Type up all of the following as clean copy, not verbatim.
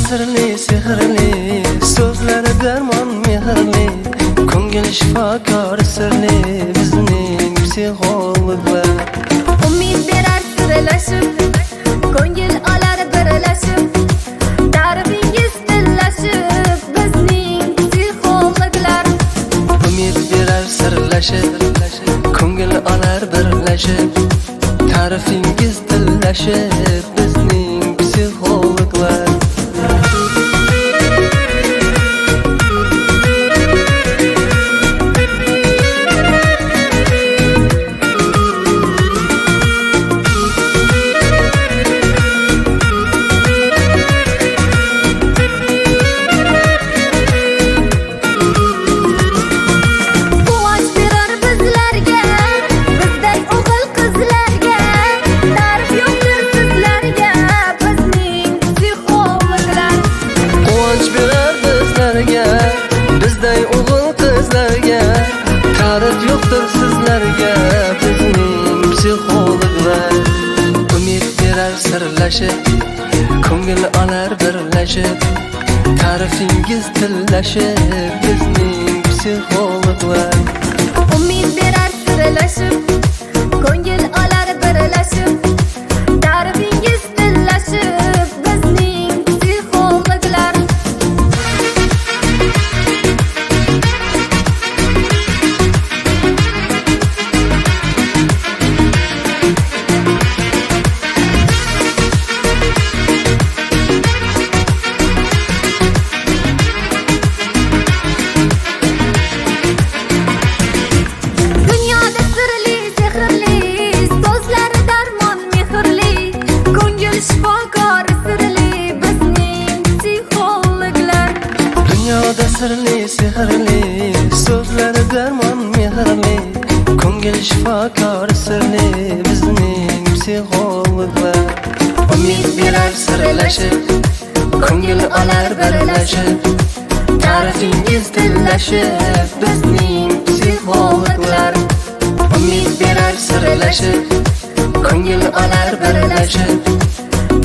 Sirli, sehrli, so'zlari darmon mehrli, ko'ngil shifokor sirli, bizning psixologlar. Umid berar sirlashib, ko'ngil olar birlashib, ta'rifingiz tillashib, bizning psixologlar. Umid berar sirlashib, ko'ngil olar birlashib, ta'rifingiz tillashib, bizning psixologlar. Bizday o'g'il qizlarga ta'rif yo'qdir sizlarga, bizning psixologlar. Umid berar sirlashib, ko'ngil olar birlashib, ta'rifingiz tillashib, bizning psixologlar. Umid berar sirlashib, ko'ngil olar birlashib, ta'rifingiz tillashib, bizning psixologlar. Sirli, sehrli, so'zlari darmon mehrli, ko'ngil shifokor sirli, bizning psixologlar. Umid berar sirlashib, ko'ngil olar birlashib, ta'rifingiz tillashib, bizning psixologlar. Umid berar sirlashib, ko'ngil olar birlashib,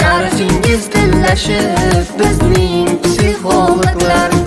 ta'rifingiz tillashib, bizning psixologlar.